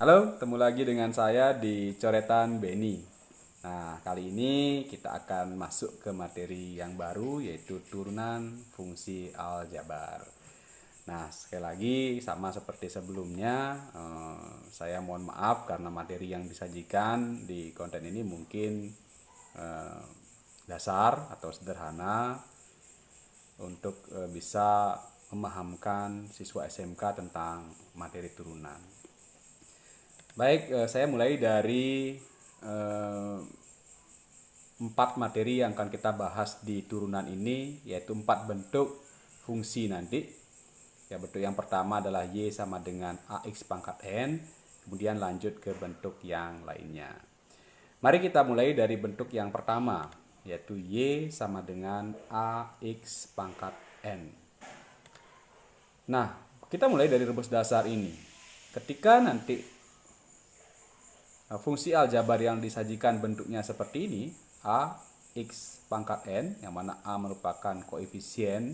Halo, ketemu lagi dengan saya di Coretan Beni. Nah, kali ini kita akan masuk ke materi yang baru yaitu turunan fungsi aljabar. Nah, sekali lagi sama seperti sebelumnya, saya mohon maaf karena materi yang disajikan di konten ini mungkin eh, dasar atau sederhana untuk bisa memahamkan siswa SMK tentang materi turunan. Baik, saya mulai dari eh, 4 materi yang akan kita bahas di turunan ini, yaitu 4 bentuk fungsi nanti. Ya, bentuk yang pertama adalah Y sama dengan AX pangkat N, kemudian lanjut ke bentuk yang lainnya. Mari kita mulai dari bentuk yang pertama, yaitu Y sama dengan AX pangkat N. Nah, kita mulai dari rumus dasar ini. Ketika nanti fungsi aljabar yang disajikan bentuknya seperti ini, A X pangkat N, yang mana A merupakan koefisien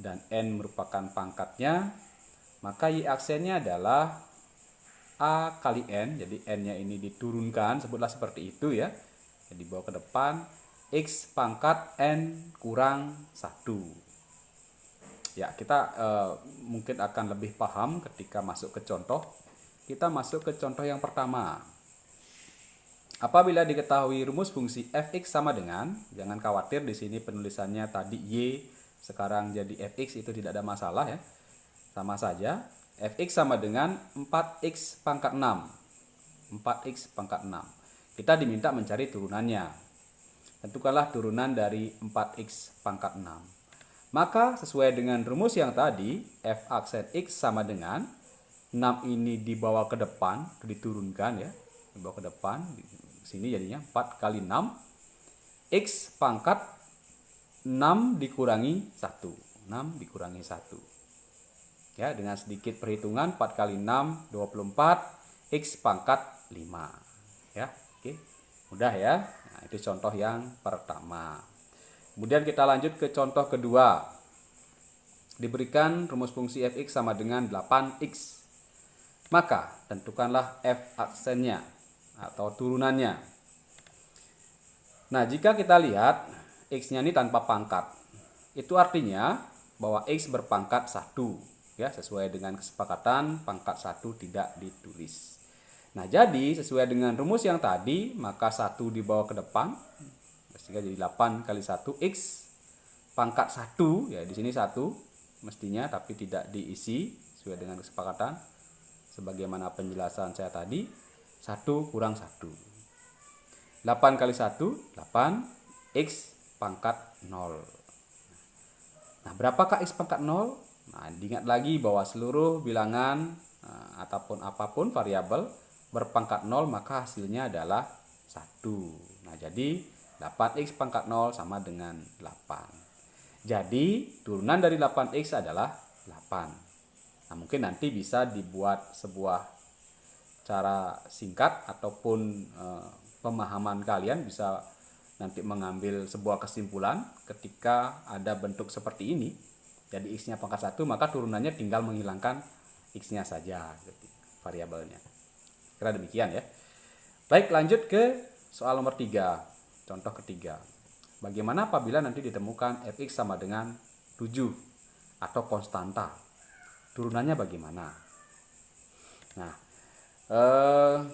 dan N merupakan pangkatnya, maka Y aksennya adalah A kali N, jadi N-nya ini diturunkan, sebutlah seperti itu ya, jadi dibawa ke depan, X pangkat N kurang 1. Ya, kita mungkin akan lebih paham ketika masuk ke contoh. Kita masuk ke contoh yang pertama. Apabila diketahui rumus fungsi fx sama dengan, jangan khawatir di sini penulisannya tadi y, sekarang jadi fx, itu tidak ada masalah ya. Sama saja, fx sama dengan 4x pangkat 6. 4x pangkat 6. Kita diminta mencari turunannya. Tentukanlah turunan dari 4x pangkat 6. Maka sesuai dengan rumus yang tadi, f aksen x sama dengan 6 ini dibawa ke depan, diturunkan ya, dibawa ke depan. Sini jadinya 4 kali 6 X pangkat 6 dikurangi 1. 6 dikurangi 1. Ya, dengan sedikit perhitungan 4 kali 6 24, X pangkat 5. Ya, oke. Mudah ya. Nah, itu contoh yang pertama. Kemudian kita lanjut ke contoh kedua. Diberikan rumus fungsi fx sama dengan 8x. Maka tentukanlah f aksennya atau turunannya. Nah, jika kita lihat X-nya ini tanpa pangkat, itu artinya bahwa X berpangkat 1 ya, sesuai dengan kesepakatan pangkat 1 tidak ditulis. Nah, jadi sesuai dengan rumus yang tadi, maka 1 dibawa ke depan sehingga jadi 8 kali 1 X pangkat 1 ya, di sini 1 mestinya tapi tidak diisi sesuai dengan kesepakatan sebagaimana penjelasan saya tadi. 1 kurang 1. 8 kali 1, 8. X pangkat 0. Nah, berapakah X pangkat 0? Nah, diingat lagi bahwa seluruh bilangan ataupun apapun variabel berpangkat 0 maka hasilnya adalah 1. Nah, jadi 8X pangkat 0 sama dengan 8. Jadi, turunan dari 8X adalah 8. Nah, mungkin nanti bisa dibuat sebuah cara singkat ataupun pemahaman kalian bisa nanti mengambil sebuah kesimpulan ketika ada bentuk seperti ini. Jadi X-nya pangkat 1, maka turunannya tinggal menghilangkan X-nya saja, variabelnya. Kira demikian ya. Baik, lanjut ke soal nomor 3. Contoh ketiga. Bagaimana apabila nanti ditemukan fx sama dengan 7 atau konstanta? Turunannya bagaimana? Nah,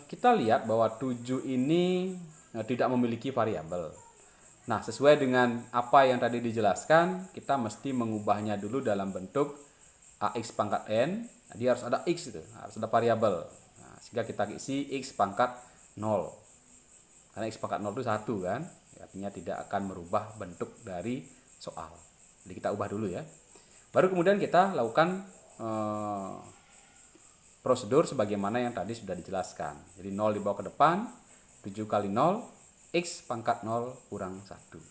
kita lihat bahwa 7 ini tidak memiliki variabel. Nah, sesuai dengan apa yang tadi dijelaskan, kita mesti mengubahnya dulu dalam bentuk AX pangkat N. Jadi harus ada X itu, harus ada variabel. Nah, sehingga kita isi X pangkat 0. Karena X pangkat 0 itu 1 kan, artinya tidak akan merubah bentuk dari soal. Jadi kita ubah dulu ya. Baru kemudian kita lakukan prosedur sebagaimana yang tadi sudah dijelaskan. Jadi 0 dibawa ke depan, 7 kali 0, X pangkat 0 kurang 1.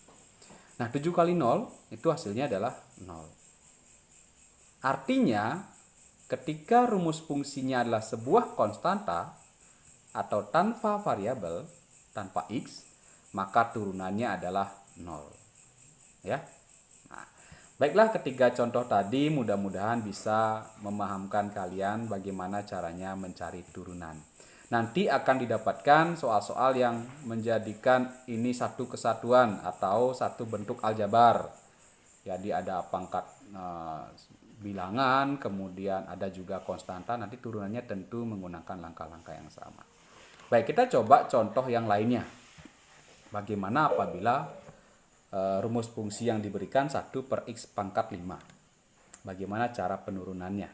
Nah, 7 kali 0 itu hasilnya adalah 0. Artinya, ketika rumus fungsinya adalah sebuah konstanta atau tanpa variabel, tanpa X, maka turunannya adalah 0. Ya. Nah, Baiklah, ketiga contoh tadi mudah-mudahan bisa memahamkan kalian bagaimana caranya mencari turunan. Nanti akan didapatkan soal-soal yang menjadikan ini satu kesatuan atau satu bentuk aljabar. Jadi ada pangkat bilangan, kemudian ada juga konstanta, nanti turunannya tentu menggunakan langkah-langkah yang sama. Baik, kita coba contoh yang lainnya. Bagaimana apabila rumus fungsi yang diberikan 1 per x pangkat 5. Bagaimana cara penurunannya?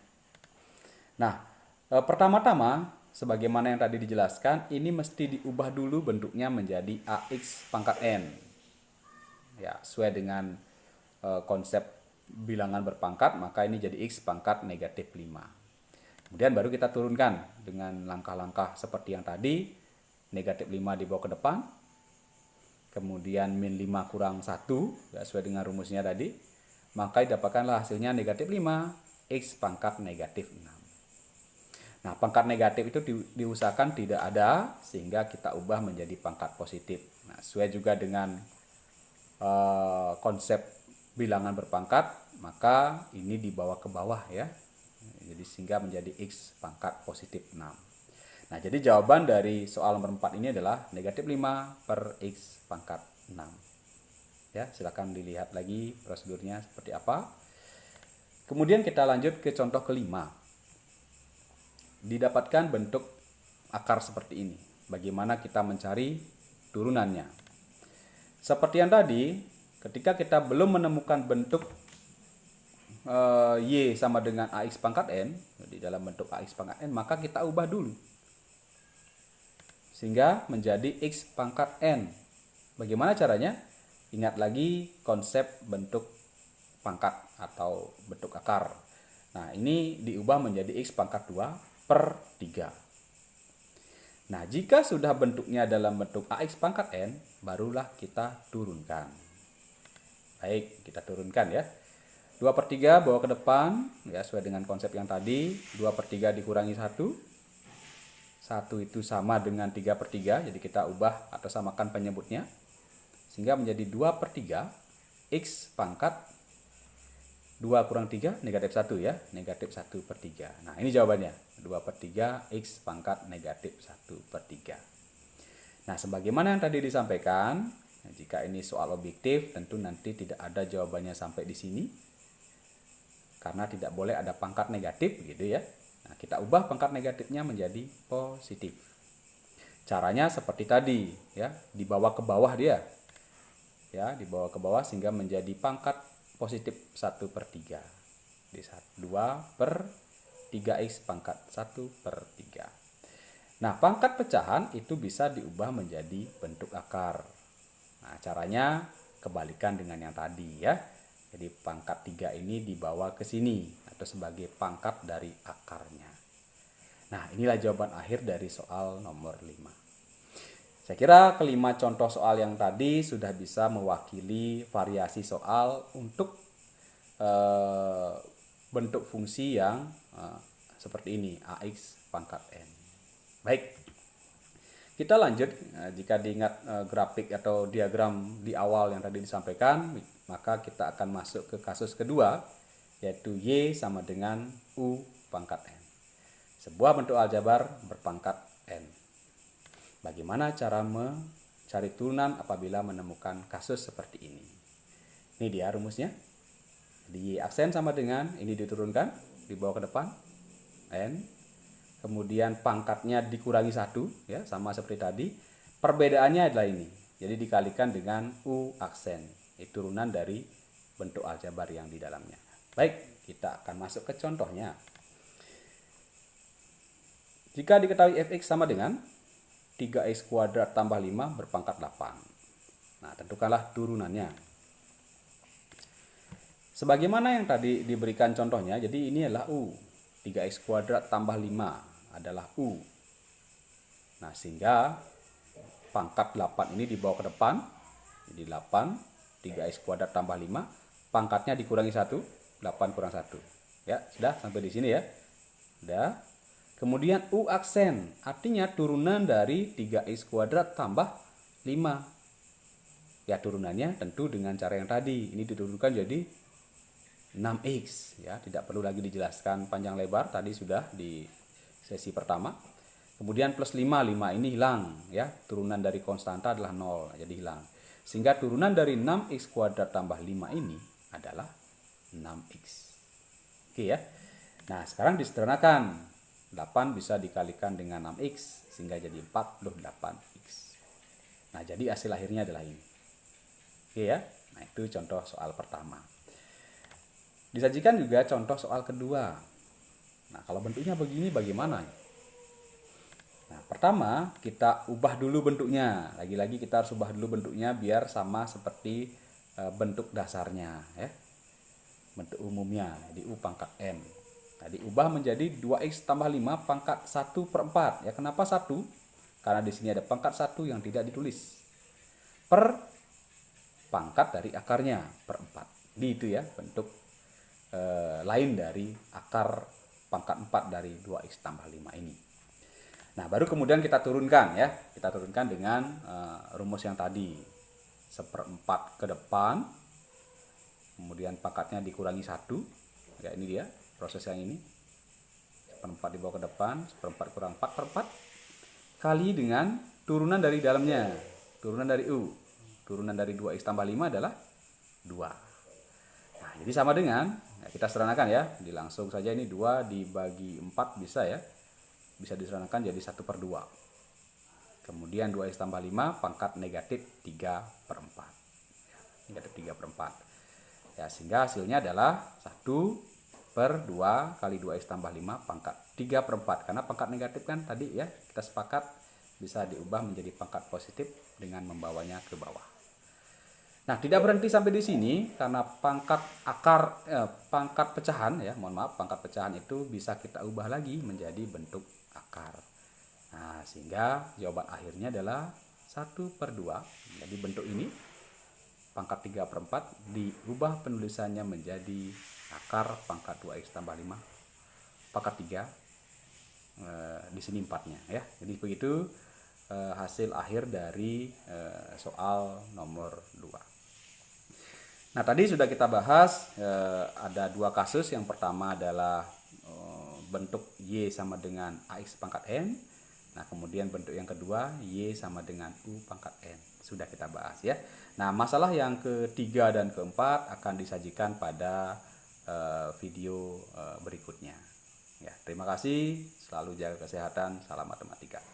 Nah, pertama-tama, sebagaimana yang tadi dijelaskan, ini mesti diubah dulu bentuknya menjadi ax pangkat n. Ya, sesuai dengan konsep bilangan berpangkat, maka ini jadi x pangkat negatif 5. Kemudian baru kita turunkan dengan langkah-langkah seperti yang tadi, negatif 5 dibawa ke depan, kemudian min 5 kurang 1, ya, sesuai dengan rumusnya tadi, maka didapatkanlah hasilnya negatif 5, x pangkat negatif 6. Nah, pangkat negatif itu diusahakan tidak ada, sehingga kita ubah menjadi pangkat positif. Nah, sesuai juga dengan konsep bilangan berpangkat, maka ini dibawa ke bawah ya. Jadi sehingga menjadi x pangkat positif 6. Nah, jadi jawaban dari soal nomor 4 ini adalah negatif 5 per x pangkat 6. Ya, silakan dilihat lagi prosedurnya seperti apa. Kemudian kita lanjut ke contoh kelima. Didapatkan bentuk akar seperti ini. Bagaimana kita mencari turunannya? Seperti yang tadi, ketika kita belum menemukan bentuk y sama dengan ax pangkat n, di dalam bentuk ax pangkat n, maka kita ubah dulu sehingga menjadi x pangkat n. Bagaimana caranya? Ingat lagi konsep bentuk pangkat atau bentuk akar. Nah, ini diubah menjadi x pangkat 2 per 3. Nah, jika sudah bentuknya dalam bentuk ax pangkat n, barulah kita turunkan. Baik, kita turunkan ya. 2 per 3 bawa ke depan, ya, sesuai dengan konsep yang tadi. 2 per 3 dikurangi 1. 1 itu sama dengan 3 per 3, jadi kita ubah atau samakan penyebutnya. Sehingga menjadi 2 per 3, x pangkat 2 kurang 3, negatif 1 ya. Negatif 1 per 3. Nah, ini jawabannya. 2 per 3, x pangkat negatif 1 per 3. Nah, sebagaimana yang tadi disampaikan, jika ini soal objektif, tentu nanti tidak ada jawabannya sampai di sini. Karena tidak boleh ada pangkat negatif, gitu ya. Nah, kita ubah pangkat negatifnya menjadi positif. Caranya seperti tadi, ya, dibawa ke bawah dia. Ya, dibawa ke bawah sehingga menjadi pangkat positif 1 per 3. Di 2 per 3x pangkat 1 per 3. Nah, pangkat pecahan itu bisa diubah menjadi bentuk akar. Nah, caranya kebalikan dengan yang tadi ya. Jadi pangkat 3 ini dibawa ke sini atau sebagai pangkat dari akarnya. Nah, inilah jawaban akhir dari soal nomor 5. Saya kira kelima contoh soal yang tadi sudah bisa mewakili variasi soal untuk bentuk fungsi yang seperti ini, ax pangkat n. Baik, kita lanjut. Jika diingat grafik atau diagram di awal yang tadi disampaikan, maka kita akan masuk ke kasus kedua, yaitu y sama dengan u pangkat n. Sebuah bentuk aljabar berpangkat n. Bagaimana cara mencari turunan apabila menemukan kasus seperti ini? Ini dia rumusnya. Jadi y aksen sama dengan, ini diturunkan, dibawa ke depan, n. Kemudian pangkatnya dikurangi 1, ya, sama seperti tadi. Perbedaannya adalah ini. Jadi dikalikan dengan u aksen. Ini turunan dari bentuk aljabar yang di dalamnya. Baik, kita akan masuk ke contohnya. Jika diketahui fx sama dengan 3x kuadrat tambah 5 berpangkat 8. Nah, tentukanlah turunannya. Sebagaimana yang tadi diberikan contohnya, jadi ini adalah u. 3x kuadrat tambah 5 adalah u. Nah, sehingga pangkat 8 ini dibawa ke depan. Jadi 8, 3x kuadrat tambah 5, pangkatnya dikurangi 1, 8 kurang 1. Ya, sudah sampai di sini ya. Sudah. Kemudian u aksen, artinya turunan dari 3x kuadrat tambah 5. Ya, turunannya tentu dengan cara yang tadi. Ini diturunkan jadi 6x ya, tidak perlu lagi dijelaskan panjang lebar, tadi sudah di sesi pertama. Kemudian plus 5 ini hilang ya, turunan dari konstanta adalah 0, jadi hilang. Sehingga turunan dari 6x kuadrat tambah 5 ini adalah 6x. Oke ya. Nah, sekarang disederhanakan. 8 bisa dikalikan dengan 6x sehingga jadi 48x. Nah, jadi hasil akhirnya adalah ini. Oke ya. Nah, itu contoh soal pertama. Disajikan juga contoh soal kedua. Nah, kalau bentuknya begini bagaimana? Nah, pertama kita ubah dulu bentuknya. Lagi-lagi kita harus ubah dulu bentuknya biar sama seperti bentuk dasarnya ya. Bentuk umumnya, jadi U pangkat N. Nah, diubah menjadi 2x tambah 5 pangkat 1/4. Ya, kenapa 1? Karena di sini ada pangkat 1 yang tidak ditulis. Per pangkat dari akarnya, per 4. Di itu ya, bentuk lain dari akar pangkat 4 dari 2x tambah 5 ini. Nah, baru kemudian kita turunkan ya. Kita turunkan dengan rumus yang tadi. 1/4 ke depan. Kemudian pangkatnya dikurangi 1. Ya, ini dia proses yang ini. 1/4 dibawa ke depan, 1/4 kurang 4/4 kali dengan turunan dari dalamnya, turunan dari U. Turunan dari 2x tambah 5 adalah 2. Nah, jadi sama dengan, ya kita sederhanakan ya, langsung saja ini 2 dibagi 4 bisa ya, bisa disederhanakan jadi 1/2. Kemudian 2x tambah 5 pangkat negatif 3/4. Negatif 3/4. Ya, sehingga hasilnya adalah 1/2 kali 2x tambah 5 pangkat 3/4. Karena pangkat negatif kan tadi ya, kita sepakat bisa diubah menjadi pangkat positif dengan membawanya ke bawah. Nah, tidak berhenti sampai di sini karena pangkat pecahan ya, pangkat pecahan itu bisa kita ubah lagi menjadi bentuk akar. Nah, sehingga jawaban akhirnya adalah 1/2. Jadi bentuk ini pangkat 3/4 diubah penulisannya menjadi akar pangkat 2x tambah 5 pangkat 3, di sini 4-nya ya. Jadi begitu hasil akhir dari soal nomor 2. Nah, tadi sudah kita bahas ada dua kasus. Yang pertama adalah bentuk Y sama dengan AX pangkat N. Nah, kemudian bentuk yang kedua Y sama dengan U pangkat N. Sudah kita bahas ya. Nah, masalah yang ketiga dan keempat akan disajikan pada video berikutnya. Ya, terima kasih. Selalu jaga kesehatan. Salam matematika.